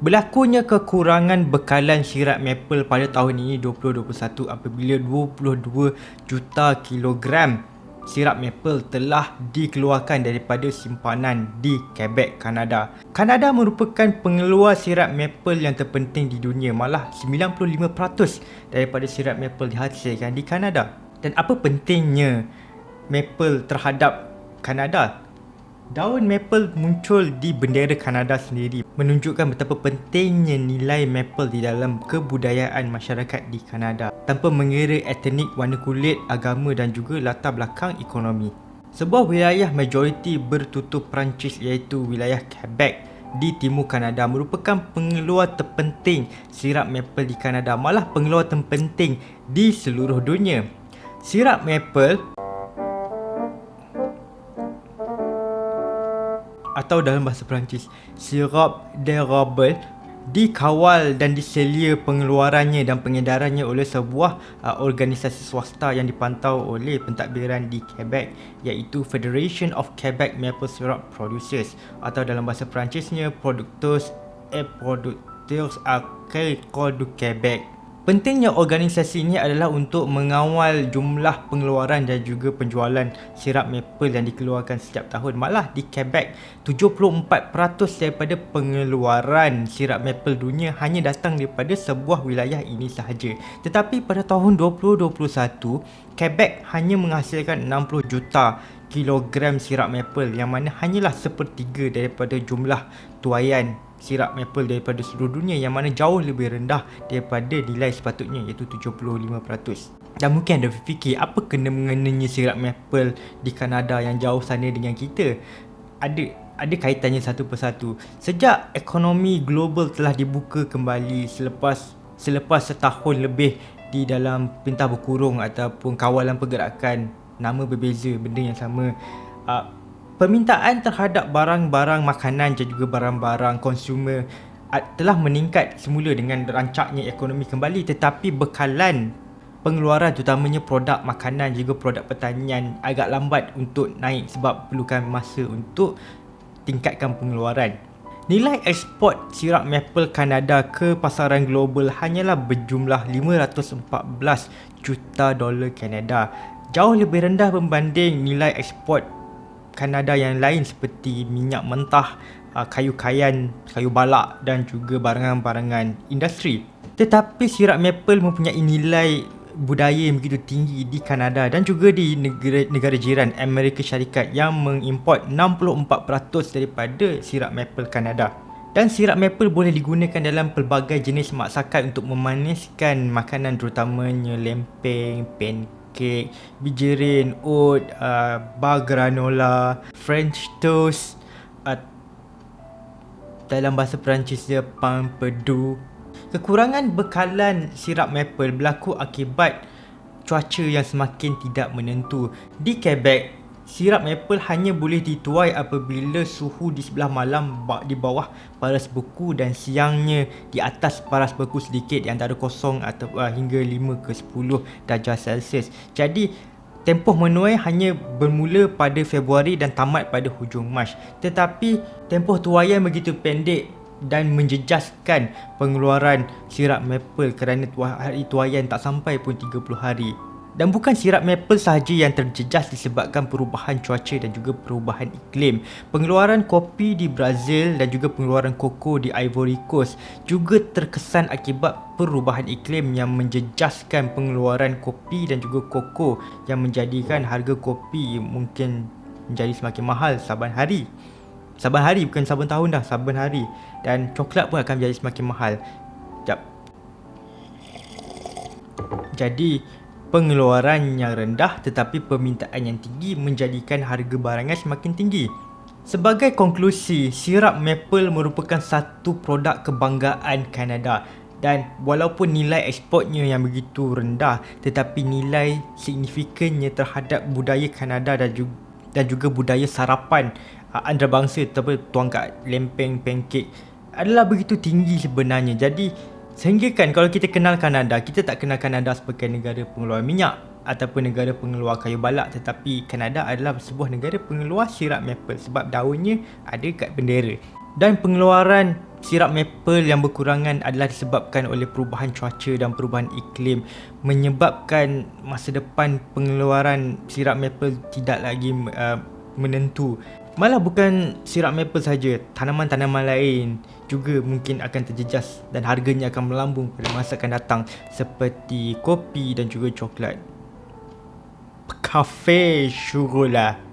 Berlakunya kekurangan bekalan sirap maple pada tahun ini 2021 apabila 22 juta kilogram sirap maple telah dikeluarkan daripada simpanan di Quebec, Kanada. Kanada merupakan pengeluar sirap maple yang terpenting di dunia, malah 95% daripada sirap maple dihasilkan di Kanada. Dan apa pentingnya maple terhadap Kanada? Daun maple muncul di bendera Kanada sendiri, menunjukkan betapa pentingnya nilai maple di dalam kebudayaan masyarakat di Kanada tanpa mengira etnik, warna kulit, agama dan juga latar belakang ekonomi. Sebuah wilayah majoriti bertutur Perancis iaitu wilayah Quebec di timur Kanada merupakan pengeluar terpenting sirap maple di Kanada, malah pengeluar terpenting di seluruh dunia. Sirap maple atau dalam bahasa Perancis sirap d'érable dikawal dan diselia pengeluarannya dan pengedarannya oleh sebuah organisasi swasta yang dipantau oleh pentadbiran di Quebec iaitu Federation of Quebec Maple Syrup Producers atau dalam bahasa Perancisnya Producteurs et Producteurs Agricoles du Québec. Pentingnya organisasi ini adalah untuk mengawal jumlah pengeluaran dan juga penjualan sirap maple yang dikeluarkan setiap tahun. Malah di Quebec, 74% daripada pengeluaran sirap maple dunia hanya datang daripada sebuah wilayah ini sahaja. Tetapi pada tahun 2021, Quebec hanya menghasilkan 60 juta kilogram sirap maple yang mana hanyalah sepertiga daripada jumlah tuaian sirap maple daripada seluruh dunia yang mana jauh lebih rendah daripada nilai sepatutnya iaitu 75%. Dan mungkin anda berfikir apa kena-mengenanya sirap maple di Kanada yang jauh sana dengan kita? Ada kaitannya satu persatu. Sejak ekonomi global telah dibuka kembali selepas setahun lebih di dalam perintah berkurung ataupun kawalan pergerakan, nama berbeza, benda yang sama, permintaan terhadap barang-barang makanan dan juga barang-barang konsumer telah meningkat semula dengan rancaknya ekonomi kembali, tetapi bekalan pengeluaran terutamanya produk makanan juga produk pertanian agak lambat untuk naik sebab perlukan masa untuk tingkatkan pengeluaran. Nilai ekspor sirap maple Kanada ke pasaran global hanyalah berjumlah 514 juta dolar Kanada, jauh lebih rendah berbanding nilai ekspor Kanada yang lain seperti minyak mentah, kayu kayan, kayu balak dan juga barangan-barangan industri. Tetapi sirap maple mempunyai nilai budaya yang begitu tinggi di Kanada dan juga di negara jiran Amerika Syarikat yang mengimport 64% daripada sirap maple Kanada. Dan sirap maple boleh digunakan dalam pelbagai jenis masakan untuk memaniskan makanan terutamanya lempeng, pancake, bijirin, oat, bar granola, French toast, dalam bahasa Perancis dia pamperdou. Kekurangan bekalan sirap maple berlaku akibat cuaca yang semakin tidak menentu. Di Quebec, sirap maple hanya boleh dituai apabila suhu di sebelah malam di bawah paras beku dan siangnya di atas paras beku sedikit di antara 0 atau hingga 5 ke 10 darjah Celsius. Jadi tempoh menuai hanya bermula pada Februari dan tamat pada hujung Mac. Tetapi tempoh tuaian begitu pendek dan menjejaskan pengeluaran sirap maple kerana hari tuaian tak sampai pun 30 hari. Dan bukan sirap maple sahaja yang terjejas disebabkan perubahan cuaca dan juga perubahan iklim. Pengeluaran kopi di Brazil dan juga pengeluaran koko di Ivory Coast juga terkesan akibat perubahan iklim yang menjejaskan pengeluaran kopi dan juga koko yang menjadikan harga kopi mungkin menjadi semakin mahal saban hari. Saban hari, bukan saban tahun dah, saban hari. Dan coklat pun akan menjadi semakin mahal. Jadi pengeluaran yang rendah tetapi permintaan yang tinggi menjadikan harga barangnya semakin tinggi. Sebagai konklusi, sirap maple merupakan satu produk kebanggaan Kanada dan walaupun nilai ekspornya yang begitu rendah tetapi nilai signifikannya terhadap budaya Kanada dan juga budaya sarapan antarabangsa terutama tuangkat lempeng, pancake adalah begitu tinggi sebenarnya. Jadi sehingga kan kalau kita kenal Kanada, kita tak kenal Kanada sebagai negara pengeluar minyak ataupun negara pengeluar kayu balak, tetapi Kanada adalah sebuah negara pengeluar sirap maple sebab daunnya ada kat bendera. Dan pengeluaran sirap maple yang berkurangan adalah disebabkan oleh perubahan cuaca dan perubahan iklim, menyebabkan masa depan pengeluaran sirap maple tidak lagi menentu. Malah bukan sirap maple saja, tanaman-tanaman lain juga mungkin akan terjejas dan harganya akan melambung pada masa akan datang, seperti kopi dan juga coklat. Kafe syurulah.